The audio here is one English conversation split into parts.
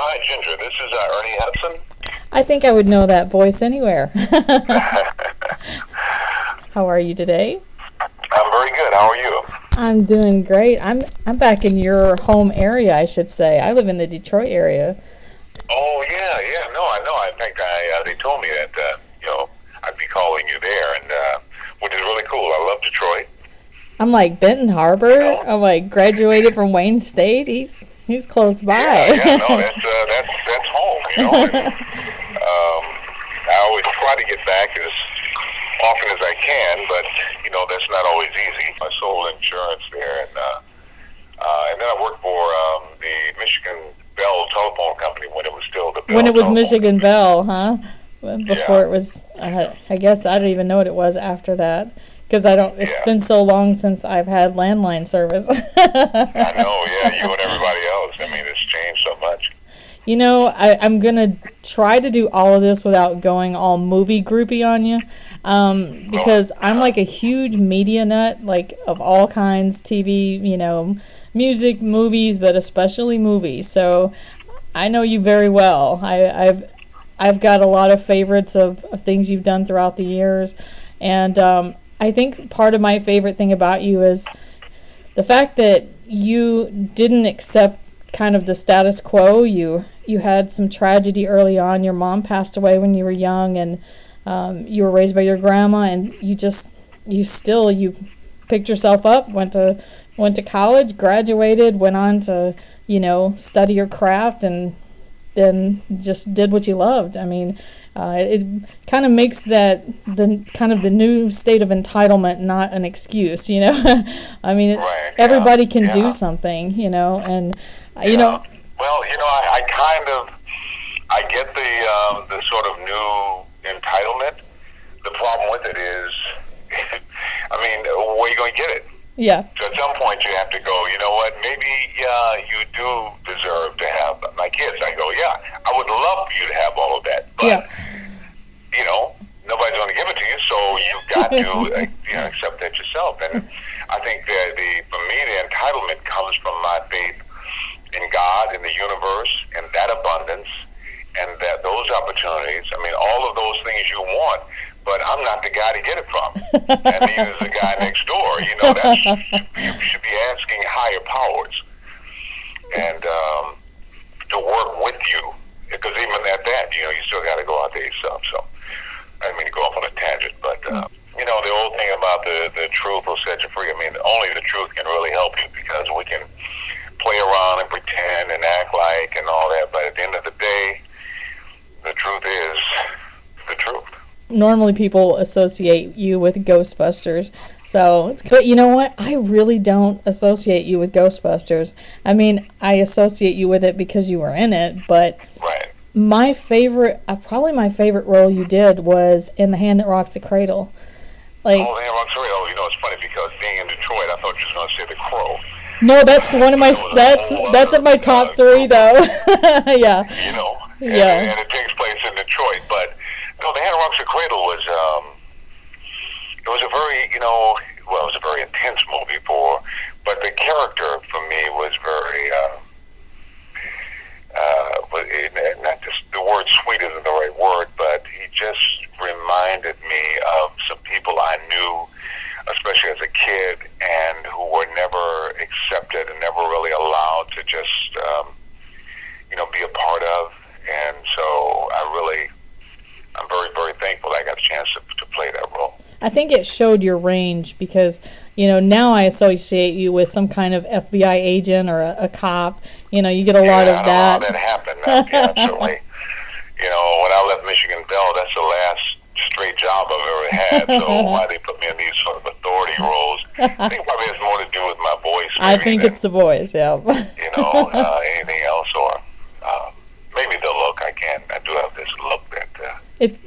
hi, Ginger. This is Ernie Hudson. I think I would know that voice anywhere. How are you today? I'm very good. How are you? I'm doing great. I'm back in your home area, I should say. I live in the Detroit area. Oh, yeah. No, I know. In fact, they told me that, I'd be calling you there, and which is really cool. I love Detroit. I'm like Benton Harbor. I'm like graduated from Wayne State. He's close by. Yeah, no, that's home, And, I always try to get back as often as I can, but that's not always easy. I sold insurance there, and then I worked for the Michigan Bell telephone company when it was still the Bell. When it was telephone Michigan company. Bell, huh? Before it was, I guess I don't even know what it was after that. Because it's been so long since I've had landline service. I know, yeah, you and everybody else. I mean, it's changed so much. I'm going to try to do all of this without going all movie groupie on you. Because I'm like a huge media nut, like of all kinds, TV, music, movies, but especially movies. So I know you very well. I've got a lot of favorites of things you've done throughout the years. And I think part of my favorite thing about you is the fact that you didn't accept kind of the status quo. You had some tragedy early on. Your mom passed away when you were young, and you were raised by your grandma, and you picked yourself up, went to college, graduated, went on to study your craft, and then just did what you loved. I mean, it kind of makes the new state of entitlement not an excuse, I mean, right, everybody can do something, and Well, I get the sort of new entitlement. The problem with it is, I mean, where are you going to get it? Yeah. So at some point you have to go, you know what, maybe you do deserve to have my kids. I go, yeah, I would love for you to have all of that. But, nobody's going to give it to you, so you've got to accept that yourself. And I think that for me, the entitlement comes from my faith in God, in the universe, and that abundance, and that those opportunities. I mean, all of those things you want, but I'm not the guy to get it from, and neither is the guy next door. You should be asking higher powers, and to work with you, because even at that, you still got to go out there yourself. So I didn't mean to go off on a tangent, but the old thing about the truth will set you free. I mean, only the truth can really help you, because we can play around and pretend and act like and all that, but at the end of the day, the truth is the truth. Normally people associate you with Ghostbusters, but you know what? I really don't associate you with Ghostbusters. I mean, I associate you with it because you were in it, but right. My favorite, probably my favorite role you did was in The Hand That Rocks the Cradle. The Hand That Rocks the Cradle. It's funny because being in Detroit, I thought you was going to say The Crow. No, that's one of my. That's in my top three, though. Yeah. And it takes place in Detroit, but no, The Hand That Rocks the Cradle was. It was a very, it was a very intense movie but the character for me was very. Not just the word sweet isn't the right word, but he just reminded me of some people I knew, especially as a kid, and who were never accepted and never really allowed to just, be a part of. And so I'm very, very thankful I got a chance to play that role. I think it showed your range because, now I associate you with some kind of FBI agent or a cop. You get a lot of that. I don't know how that happened. Certainly. When I left Michigan Bell, that's the last straight job I've ever had. So why they put me in these sort of authority roles? I think probably has more to do with my voice. I think it's the voice, yeah. Anything else, or maybe the look. I do have this look that.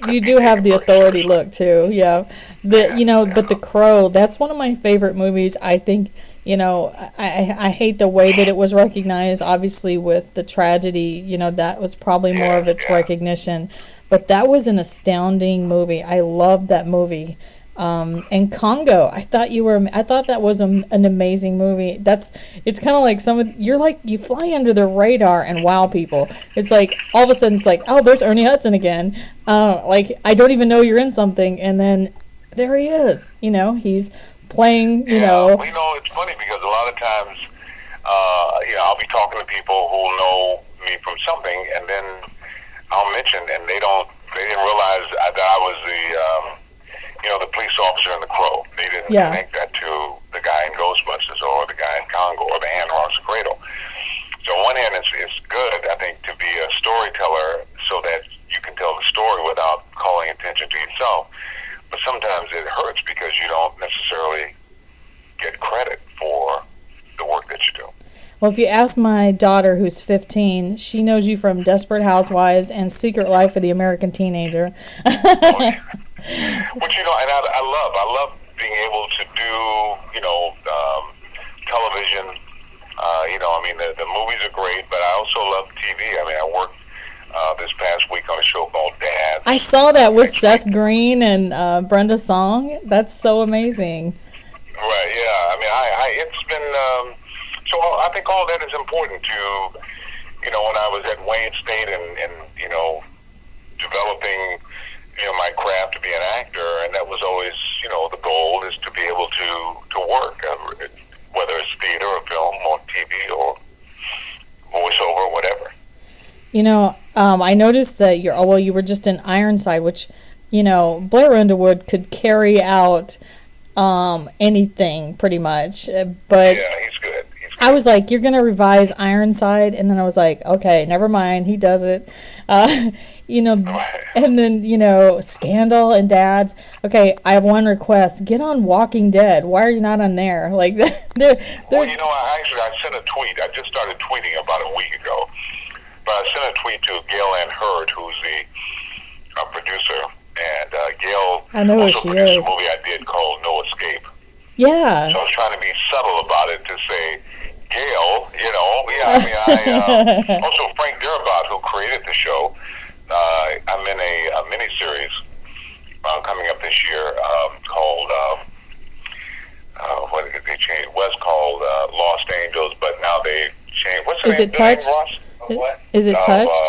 You do have the authority look too, yeah. But The Crow, that's one of my favorite movies. I think, I hate the way that it was recognized. Obviously, with the tragedy, that was probably more of its recognition. But that was an astounding movie. I loved that movie. And Congo. I thought that was an amazing movie. It's kind of like you fly under the radar and wow people. It's like all of a sudden it's like, oh, there's Ernie Hudson again. Like I don't even know you're in something, and then there he is. He's playing. Well, it's funny because a lot of times, I'll be talking to people who know me from something, and then I'll mention, and they didn't realize that I was the police officer in The Crow. They didn't connect that to the guy in Ghostbusters or the guy in Congo or the hand who rocks the cradle. So on one hand, it's good, I think, to be a storyteller so that you can tell the story without calling attention to yourself. But sometimes it hurts because you don't necessarily get credit for the work that you do. Well, if you ask my daughter, who's 15, she knows you from Desperate Housewives and Secret Life of the American Teenager. Which, and I love being able to do, television. The movies are great, but I also love TV. I worked this past week on a show called Dad. I saw that with Seth Green and Brenda Song. That's so amazing. Right, yeah. It's been, so I think all that is important to, when I was at Wayne State and developing, my craft to be an actor, and that was always, the goal is to be able to work, whether it's theater or film or TV or voiceover or whatever. I noticed that you were just in Ironside, which, Blair Underwood could carry out anything pretty much, but yeah, he's good. I was like, you're gonna revise Ironside, and then I was like, okay, never mind, he does it. And then Scandal and Dads. Okay, I have one request: get on Walking Dead. Why are you not on there? Like, Well, I sent a tweet. I just started tweeting about a week ago, but I sent a tweet to Gail Ann Hurd, who's the producer, and Gail also produced a movie I did called No Escape. Yeah. So I was trying to be subtle about it to say, Gail, also Frank Darabont, who created the show. I'm in a miniseries coming up this year called, what did they change? It was called Lost Angels, but now they changed. What's the name? Is it Touched? What? Is it Touched?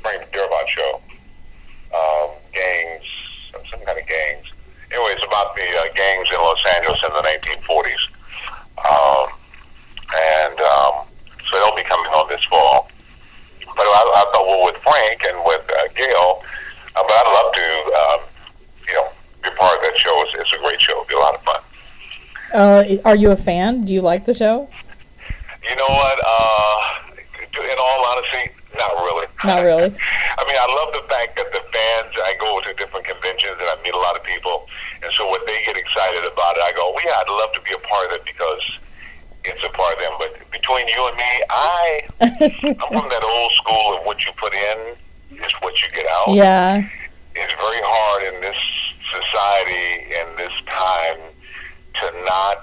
Frank Darabont show. Gangs, some kind of gangs. Anyway, it's about the gangs in Los Angeles in the 1940s. So they'll be coming on this fall. But I thought, well, with Frank and with Gail, but I'd love to, be a part of that show. It's a great show. It'll be a lot of fun. Are you a fan? Do you like the show? You know what? In all honesty, not really. Not really? I love the fact that the fans, I go to different conventions and I meet a lot of people, and so when they get excited about it, I go, well, yeah, I'd love to be a part of it because it's a part of them. But between you and me, I'm from that old school of what you put in is what you get out. Yeah. It's very hard in this society, in this time, to not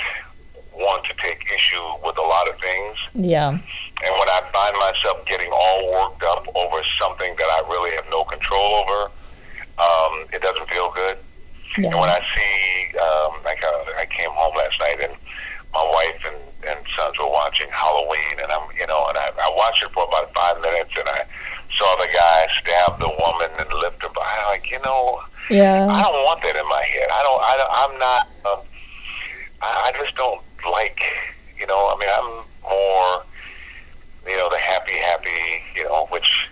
want to take issue with a lot of things. Yeah. And when I find myself getting all worked up over something that I really have no control over, it doesn't feel good. Yeah. And when I see, I came home last night and my wife and sons were watching Halloween, and I watched it for about 5 minutes, and I saw the guy stab the woman and lift her. I'm like, yeah. I don't want that in my head. I just don't like, I'm more, the happy, which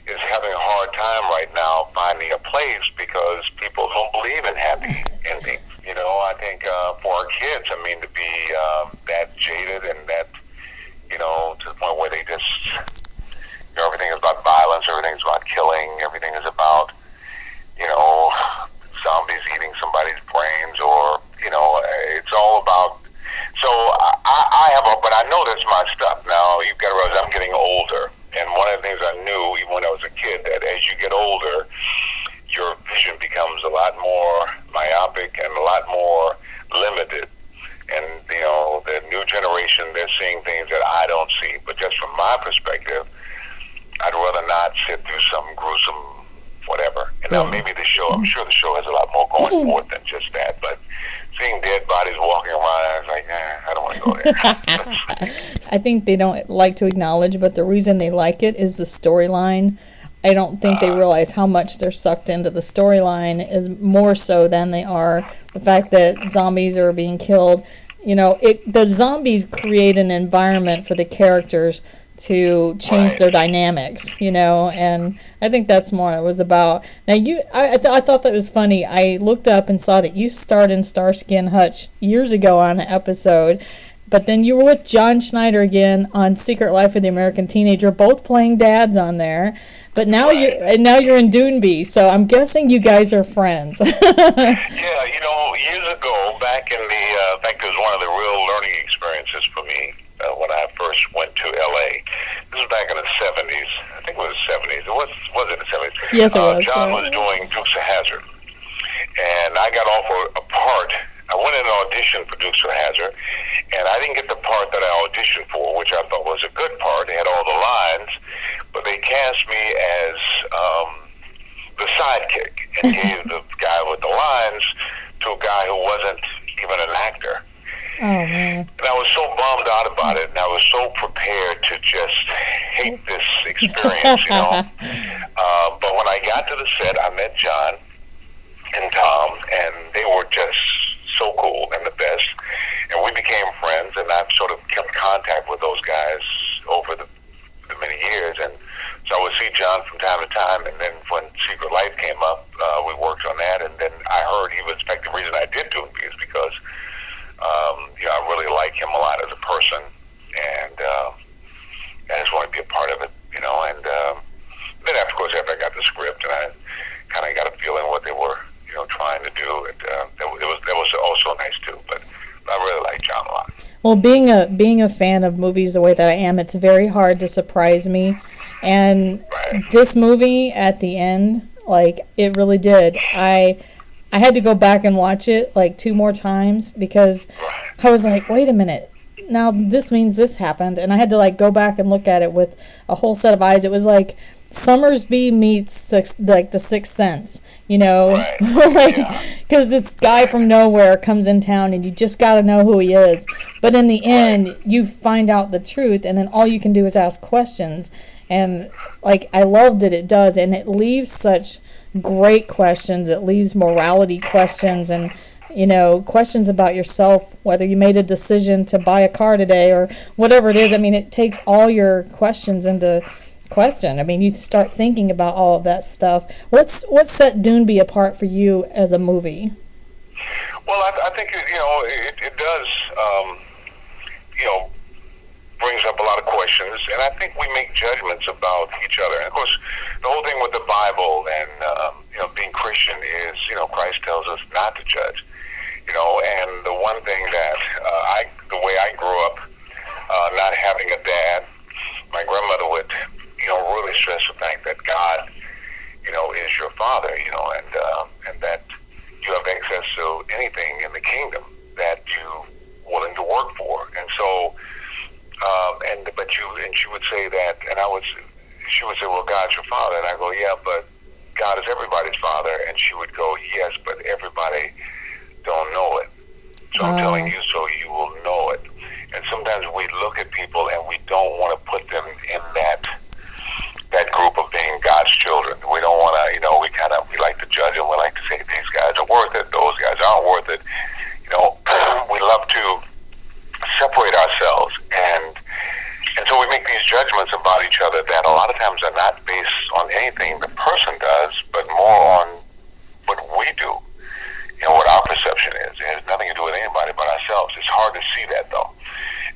is having a hard time right now finding a place because people don't believe in happy endings. I think for our kids, to be that jaded and that, to the point where they just, everything is about violence, everything is about killing, everything is about, zombies eating somebody's brains, or, it's all about. So I have but I know that's my stuff. Now, you've got to realize I'm getting older. And one of the things I knew, even when I was a kid, that as you get older, your vision becomes a lot more myopic and a lot more limited. And, the new generation, they're seeing things that I don't see. But just from my perspective, I'd rather not sit through some gruesome whatever. And now maybe the show, I'm sure the show has a lot more going for it than just that, but seeing dead bodies walking around, I was like, I don't want to go there. I think they don't like to acknowledge, but the reason they like it is the storyline. I don't think they realize how much they're sucked into the storyline is more so than they are the fact that zombies are being killed. You know, the zombies create an environment for the characters to change their dynamics, you know, and I think that's more what it was about. Now, I thought that was funny. I looked up and saw that you starred in Starsky and Hutch years ago on an episode, but then you were with John Schneider again on Secret Life of the American Teenager, both playing dads on there. But now you're in Doonby, so I'm guessing you guys are friends. Yeah, you know, years ago, back in in fact, it was one of the real learning experiences for me when I first went to L.A. This was back in the 70s. I think it was the 70s. Was it the 70s? Yes, it was. John was doing Dukes of Hazzard, and I got offered a part. I went in an audition for Dukes of Hazzard, and I didn't get the part that I auditioned for, which I thought was a good part. They had all the lines, but they cast me as the sidekick and gave the guy with the lines to a guy who wasn't even an actor. Oh, man. And I was so bummed out about it, and I was so prepared to just hate this experience, you know. But when I got to the set, I met John and Tom, and they were just so cool and the best. And we became friends, and I've sort of kept contact with those guys over the many years. And so I would see John from time to time, and then when Secret Life came up, we worked on that, and then I heard he was, in fact, the reason I did do it is because I really like him a lot as a person, and I just want to be a part of it, you know. And then, of course, after I got the script, and I kind of got a feeling what they were, you know, trying to do, and that was also nice too. But I really like John a lot. Well, being a fan of movies the way that I am, it's very hard to surprise me. And this movie at the end, like, it really did. I had to go back and watch it like 2 more times because I was like, wait a minute, now this means this happened, and I had to like go back and look at it with a whole set of eyes. It was like Summersby meets the Sixth Sense, you know, because it's guy from nowhere comes in town and you just got to know who he is. But in the end, you find out the truth, and then all you can do is ask questions. And like, I love that it does, and it leaves such great questions. It leaves morality questions, and you know, questions about yourself, whether you made a decision to buy a car today or whatever it is. I mean, it takes all your questions into question. I mean, you start thinking about all of that stuff. What set Doonby apart for you as a movie? Well, I think it does, you know, brings up a lot of questions, and I think we make judgments about each other. And of course, the whole thing with the Bible and you know, being Christian is, you know, Christ tells us not to judge. You know, and the one thing that the way I grew up, not having a dad, my grandmother would, you know, really stress the fact that God, you know, is your father, you know, and that you have access to anything in the kingdom that you're willing to work for. And so, and she would say that, and she would say, well, God's your father. And I go, yeah, but God is everybody's father. And she would go, yes, but everybody don't know it. So I'm telling you so you will know it. And sometimes we look at people and we don't want to put them in that group of being God's children. We don't want to, you know, we like to judge them. We like to say these guys are worth it, those guys aren't worth it. You know, we love to separate ourselves, and so we make these judgments about each other that a lot of times are not based on anything the person does, but more on what we do. You know, what our perception is. It has nothing to do with anybody but ourselves. It's hard to see that, though.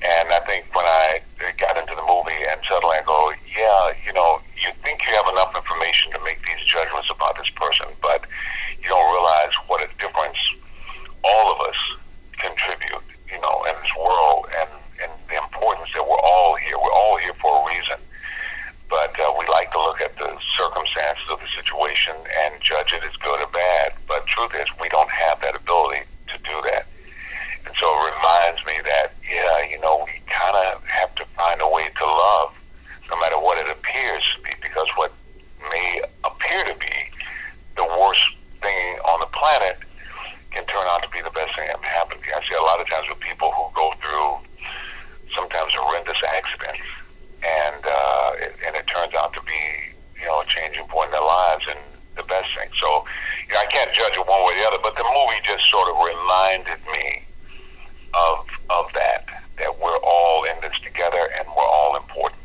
And I think when I got into the movie and suddenly I go, yeah, you know, you think you have enough information to make these judgments about this person, but you don't realize what a difference all of us contribute, you know, in this world, and the importance that we're all here. We're all here for a reason. But we like to look at the circumstances of the situation and judge reminded me of that we're all in this together and we're all important.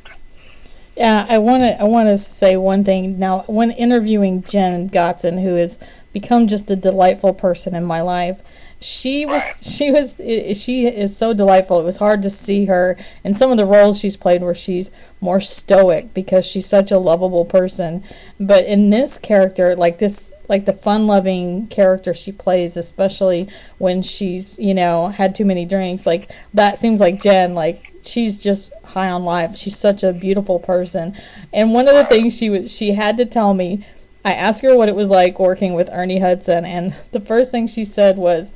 Yeah, I want to say one thing now. When interviewing Jen Gotzen, who has become just a delightful person in my life, she is so delightful. It was hard to see her in some of the roles she's played where she's more stoic because she's such a lovable person. But in this character, like the fun-loving character she plays, especially when she's, had too many drinks, like that seems like Jen, like she's just high on life. She's such a beautiful person. And one of the things she had to tell me, I asked her what it was like working with Ernie Hudson, and the first thing she said was,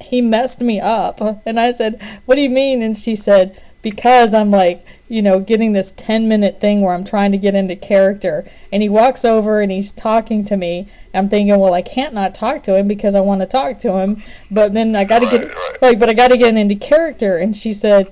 he messed me up. And I said, what do you mean? And she said, because I'm like, getting this 10-minute thing where I'm trying to get into character. And he walks over and he's talking to me. I'm thinking, well, I can't not talk to him because I want to talk to him. But then I got to but I got to get into character. And she said,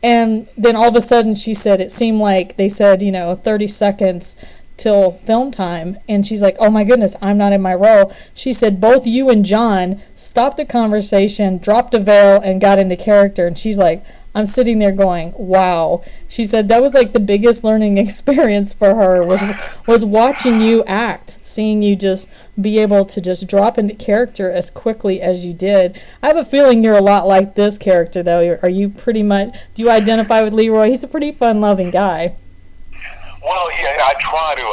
and then all of a sudden she said, it seemed like they said, 30 seconds till film time, and she's like, oh my goodness, I'm not in my role. She said both you and John stopped the conversation, dropped a veil, and got into character. And she's like, I'm sitting there going, wow. She said that was like the biggest learning experience for her was watching you act, seeing you just be able to just drop into character as quickly as you did. I have a feeling you're a lot like this character, though. Are you pretty much, do you identify with Leroy? He's a pretty fun-loving guy. Well, yeah, I try to.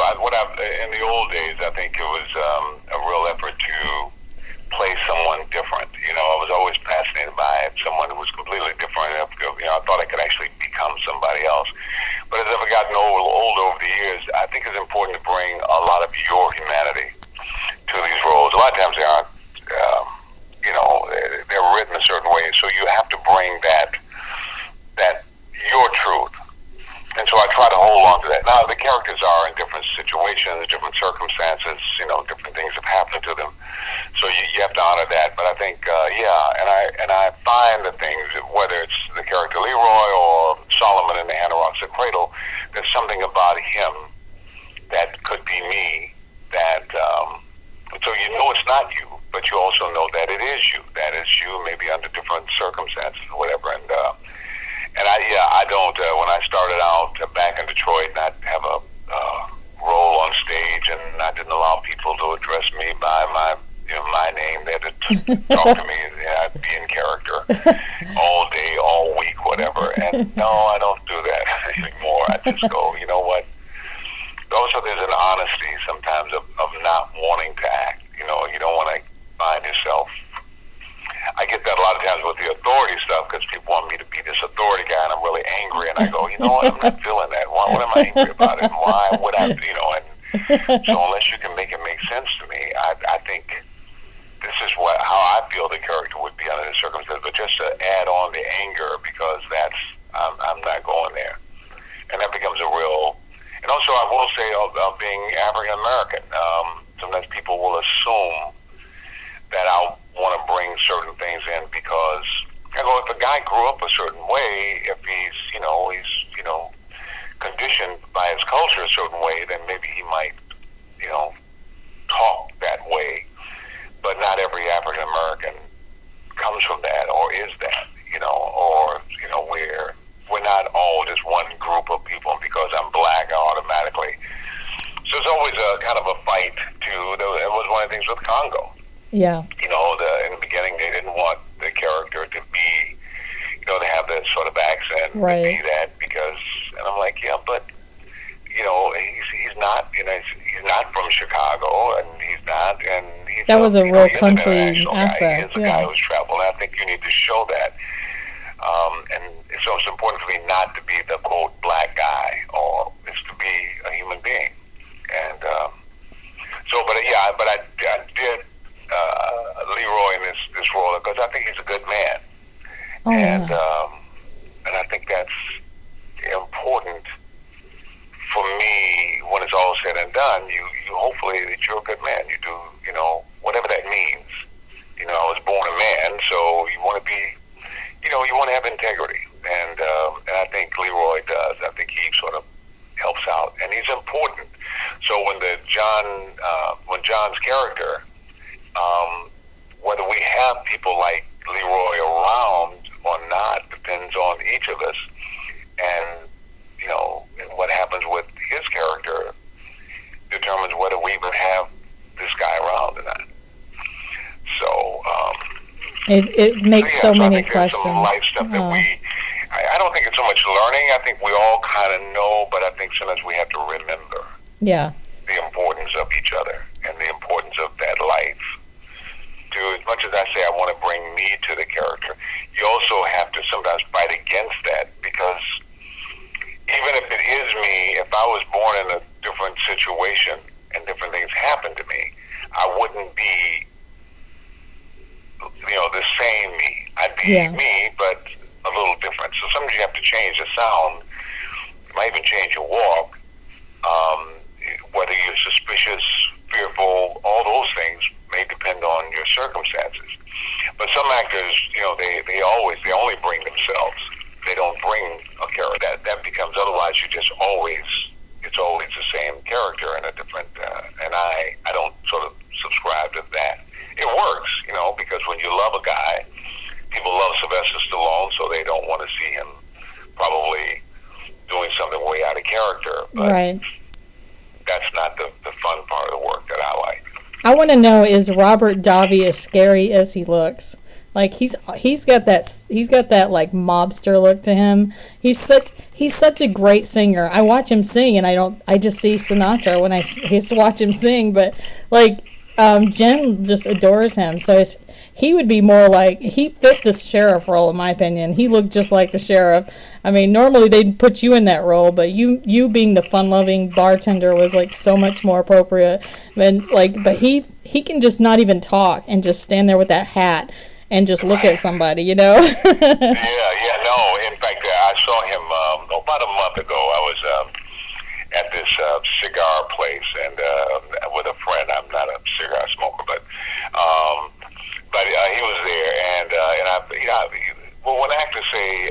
In the old days, I think it was a real effort to play someone different. I was always fascinated by someone who was completely different. I thought I could actually become somebody else. But as I've gotten older over the years, I think it's important to bring a lot of your humanity to these roles. A lot of times they aren't, they're written a certain way, so you have to bring that your truth. And so I try to hold on to that. Now, the characters are in different situations, different circumstances, different things have happened to them. So you have to honor that. But I think, and I find the things, whether it's the character Leroy or Solomon in The Hand that Rocks the Cradle, there's something about him that could be me that, so it's not you, but you also know that it is you. That is you, maybe under different circumstances or whatever. And I don't. When I started out back in Detroit, and I'd have a role on stage, and I didn't allow people to address me by my name. They had to talk to me. I'd be in character all day, all week, whatever. And no, I don't do that anymore. I just go, you know what? Also, there's an honesty sometimes of not wanting to act. You don't want to find yourself. I get that a lot of times with the authority stuff because people want me to be this authority guy, and I'm really angry, and I go, you know what, I'm not feeling that. What am I angry about it? And why would I, and so unless you can make it make sense to me, I think this is how I feel the character would be under the circumstances. But just to add on the anger, because I'm not going there, and that becomes a real. And also, I will say of being African American, sometimes people will assume that I'll want to bring certain things in because if a guy grew up a certain way, if he's conditioned by his culture a certain way, then maybe he might talk that way. But not every African American comes from that or is that, or we're not all just one group of people. And because I'm black, I automatically. So it's always a kind of a fight it was one of the things with Congo. Yeah. In the beginning, they didn't want the character to be, to have that sort of accent, right. To be that, and I'm like, yeah, but, he's not, he's not from Chicago, and he's not, and he's that was a real country He's aspect, a guy who's traveled, and I think you need to show that. And so it's important for me not to be the, quote, black guy, or it's to be a human being. And but I did Leroy in this role because I think he's a good man, and I think that's important for me. When it's all said and done, you hopefully that you're a good man. You do whatever that means. I was born a man, so you want to be, you want to have integrity, and I think Leroy does. I think he sort of helps out, and he's important. So when John's character, whether we have people like Leroy around or not depends on each of us, and and what happens with his character determines whether we even have this guy around or not. So it makes so many I think questions. There's some life stuff that I don't think it's so much learning. I think we all kind of know, but I think sometimes we have to remember the importance of each other and the importance of that life. As much as I say I want to bring me to the character, you also have to sometimes fight against that, because even if it is me, if I was born in a different situation and different things happened to me, I wouldn't be, the same me. I'd be me, but a little different. So sometimes you have to change the sound. You might even change your walk. Whether you're suspicious, fearful, all those things may depend on your circumstances. But some actors, they only bring themselves. They don't bring a character. That becomes, otherwise it's always the same character in a different, and I don't sort of subscribe to that. It works, because when you love a guy, people love Sylvester Stallone, so they don't want to see him probably doing something way out of character. But right. That's not the fun part of the work that I like. I want to know, is Robert Davi as scary as he looks? Like he's got that like mobster look to him. He's such a great singer. I watch him sing and I just see Sinatra when I watch him sing, but like Jen just adores him. So he would be more like, he fit the sheriff role in my opinion. He looked just like the sheriff. I mean, normally they'd put you in that role, but you being the fun-loving bartender was like so much more appropriate. But he can just not even talk and just stand there with that hat and just look at somebody, Yeah. No. In fact, I saw him about a month ago. I was at this cigar place and with a friend. I'm not a cigar smoker, but he was there, and when actors say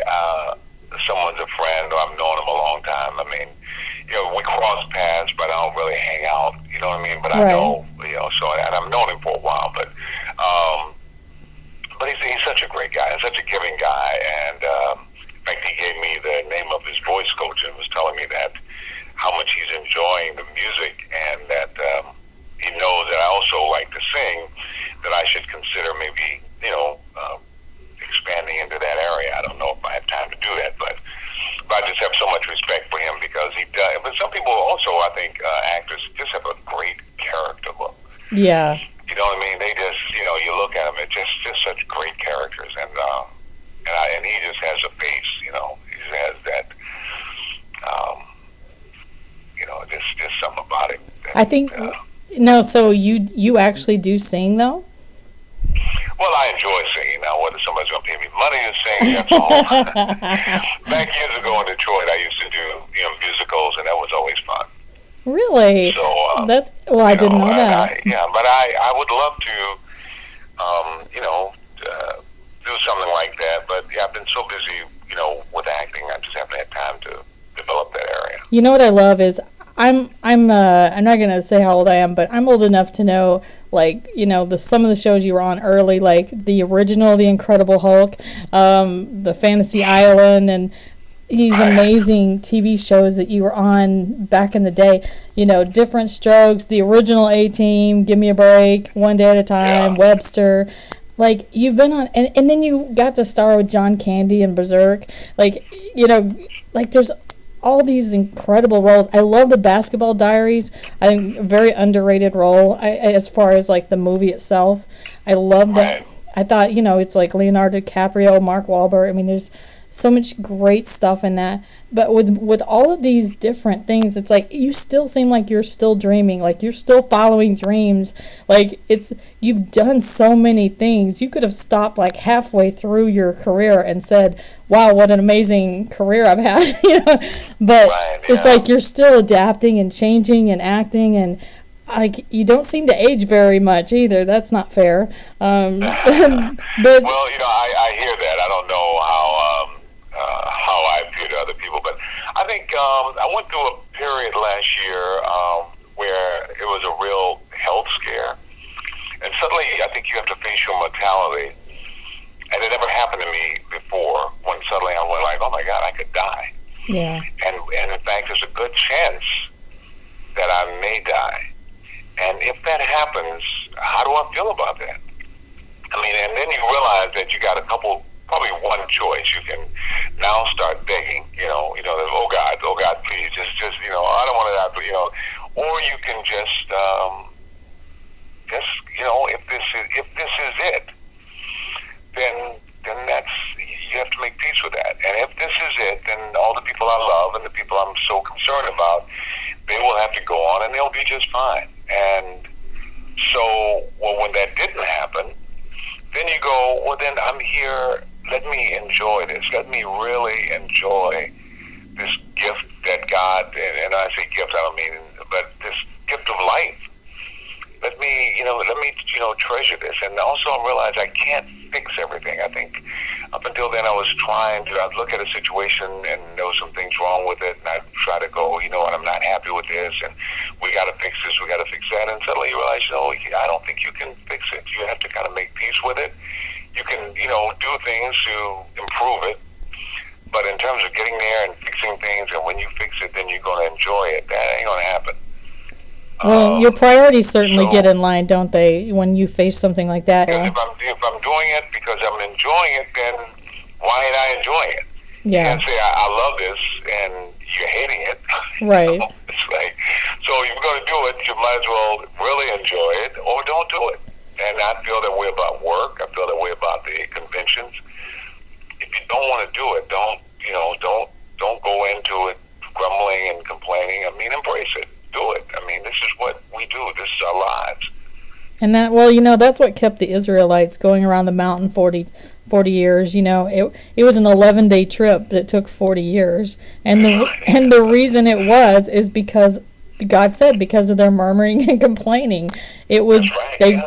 someone's a friend or I've known him a long time, I mean, we cross paths, but I don't really hang out. You know what I mean? But I know, so and I've known him for a while, but he's such a great guy and such a giving guy, and in fact, he gave me the name of his voice coach and was telling me that how much he's enjoying the music, and that he knows that I also like to sing, that I should consider maybe, expanding into that area. I don't know if I have time to do that, but I just have so much respect for him because he does. But some people also, I think, actors just have a great character look. Yeah. You know what I mean? They just, you look at them, it's just such great characters, and he just has a face, he just has that, just something about it. I think, no, so you actually do sing, though? Well, I enjoy singing. Now, whether somebody's going to pay me money to sing, that's all. Back years ago in Detroit, I used to do, musicals, and that was always fun. Really? So, I didn't know that. But I would love to, do something like that. But I've been so busy, with acting, I just haven't had time to develop that area. You know what I love is I'm not gonna say how old I am, but I'm old enough to know, like, some of the shows you were on early, like the original The Incredible Hulk, the Fantasy Island, and these amazing TV shows that you were on back in the day. Different Strokes, the original A-Team, Give Me a Break, One Day at a Time, Webster. Like, you've been on, and then you got to star with John Candy and Berserk. Like, there's all these incredible roles. I love the Basketball Diaries. I think a very underrated role as far as like the movie itself. I love that. I thought, it's like Leonardo DiCaprio, Mark Wahlberg. I mean, there's so much great stuff in that. But with all of these different things, it's like you still seem like you're still dreaming, like you're still following dreams. Like you've done so many things. You could have stopped like halfway through your career and said, "Wow, what an amazing career I've had." But it's like you're still adapting and changing and acting, and like you don't seem to age very much either. That's not fair. But well, I hear that. I don't know how I view to other people, but I think I went through a period last year where it was a real health scare, and suddenly I think you have to face your mortality, Yeah. And in fact, there's a good chance that I may die. And if that happens, how do I feel about that? I mean, and then you realize that you got probably one choice. You can now start begging, oh God, please, just, I don't want to die, or you can just, if this is it, then that's, you have to make peace with that. And if this is it, then all the people I love and the people I'm so concerned about, they will have to go on and they'll be just fine. And so, when that didn't happen, then you go, well, then I'm here. Let me enjoy this. Let me really enjoy this gift that God, and I say gift, I don't mean, but this gift of life. Let me treasure this. And also I realize I can't fix everything. I think up until then I'd look at a situation and there was some things wrong with it, and I'd try to go, I'm not happy with this, and we got to fix this, we got to fix that. And suddenly you realize, I don't think you can fix it. You have to kind of make peace with it. You can, do things to improve it. But in terms of getting there and fixing things, and when you fix it, then you're going to enjoy it, that ain't going to happen. Well, your priorities certainly get in line, don't they, when you face something like that? Because if I'm doing it because I'm enjoying it, then why ain't I enjoying it? Yeah. You can't say, I love this, and you're hating it. Right. It's like, so if you're going to do it, you might as well really enjoy it, or don't do it. And I feel that way about work. I feel that way about the conventions. If you don't want to do it, don't go into it grumbling and complaining. I mean, embrace it. Do it. I mean, this is what we do. This is our lives. And that's what kept the Israelites going around the mountain 40 years. It was an 11-day trip that took 40 years. And the reason it was is because God said, because of their murmuring and complaining. It was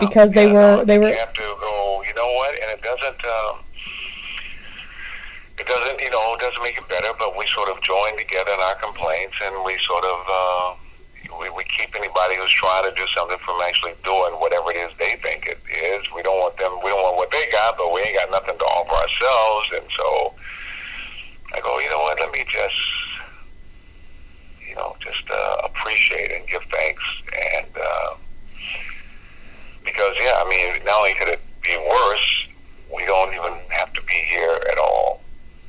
because they were you have to go, you know what? And it doesn't make it better, but we sort of join together in our complaints, and we sort of we keep anybody who's trying to do something from actually doing whatever it is they think it is. We don't want what they got, but we ain't got nothing to offer ourselves. And so I go, you know what, let me just appreciate and give thanks. And because, not only could it be worse, we don't even have to be here at all.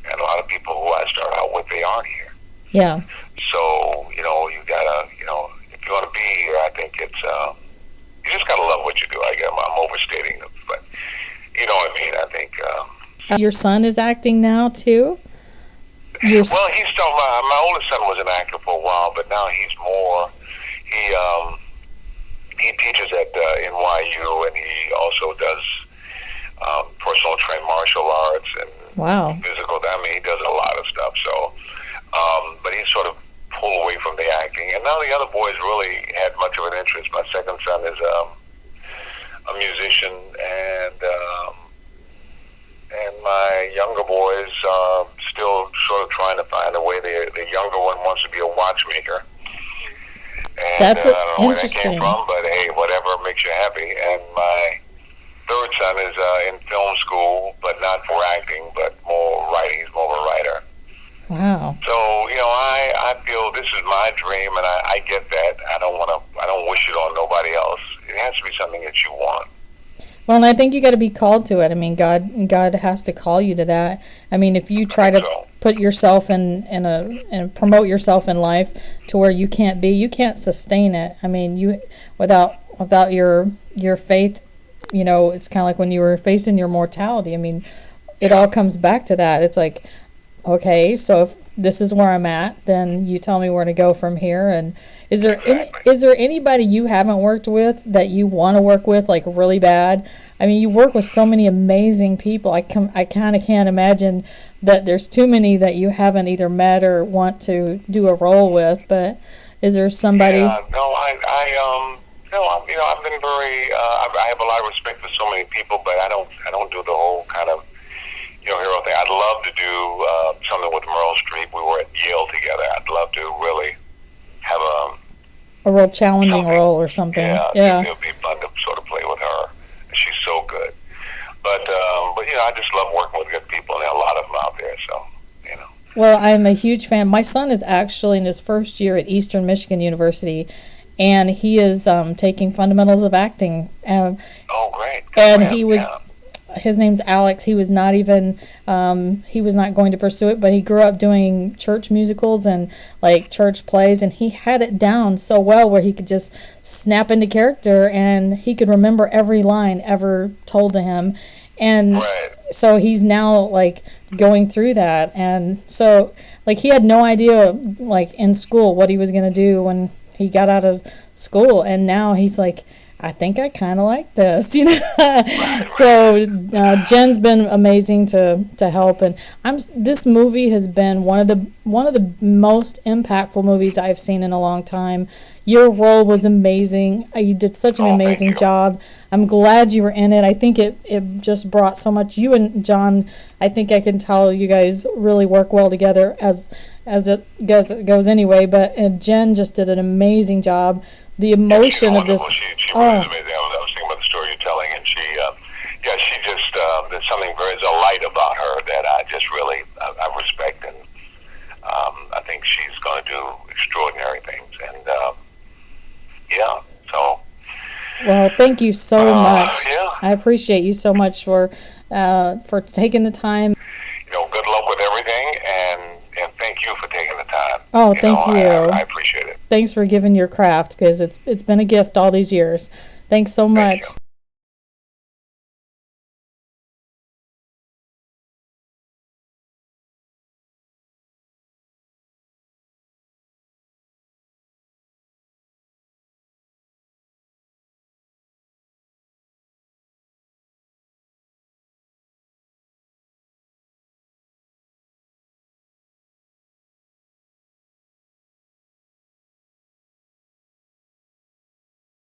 And a lot of people who I start out with, they aren't here. Yeah. So, you gotta, if you want to be here, I think it's, you just gotta love what you do. I'm overstating it, but you know what I mean. I think. Your son is acting now, too? Well, he's still, my oldest son was an actor for a while, but now he's more, he teaches at NYU, and he also does personal trained martial arts and physical. He does a lot of stuff. So, but he's sort of pulled away from the acting, and none of the other boys really had much of an interest. My second son is a musician, and my younger boys are still sort of trying to find a way. The younger one wants to be a watchmaker. And That's I don't know where that interesting. came from, but hey, whatever makes you happy. And my third son is in film school, but not for acting, but more writing. He's more of a writer. Wow. So, I feel this is my dream, and I get that. I don't wish it on nobody else. It has to be something that you want. Well, and I think you got to be called to it. I mean, God has to call you to that. I mean, if you try to put yourself and promote yourself in life to where you can't sustain it. I mean, without your faith, it's kind of like when you were facing your mortality. I mean, it all comes back to that. It's like, okay, so if this is where I'm at, then you tell me where to go from here. And is there anybody you haven't worked with that you want to work with, like, really bad? I mean, you work with so many amazing people. I kind of can't imagine that there's too many that you haven't either met or want to do a role with. But is there somebody? Yeah, no, I've been very. I have a lot of respect for so many people, but I don't do the whole kind of hero thing. I'd love to do something with Meryl Streep. We were at Yale together. I'd love to really have a real challenging role or something. Yeah. It would be fun to sort of play with her. She's so good. But I just love working with good people, and there are a lot of them out there. So Well, I'm a huge fan. My son is actually in his first year at Eastern Michigan University, and he is taking fundamentals of acting. Oh, great. And Yeah, he was, yeah. his name's Alex. He was not even, he was not going to pursue it, but he grew up doing church musicals and like church plays, and he had it down so well where he could just snap into character and he could remember every line ever told to him. And Right. so he's now like going through that, and so like he had no idea like in school what he was going to do when he got out of school, and now he's like, I think I kind of like this, you know. So Jen's been amazing to help, and this movie has been one of the most impactful movies I've seen in a long time. Your role was amazing. You did such an amazing job. I'm glad you were in it. I think it just brought so much. You and John, I think I can tell you guys really work well together as it goes anyway. But Jen just did an amazing job. The emotion of this. She really is amazing. I was thinking about the story you're telling, and she just there's something very light about her that I just really I respect, and I think she's going to do extraordinary things. And yeah, so. Well, thank you so much. Yeah. I appreciate you so much for taking the time. Good luck with everything, and thank you for taking the time. Oh, thank you. I appreciate it. Thanks for giving your craft, because it's been a gift all these years. Thanks so much. Thank you.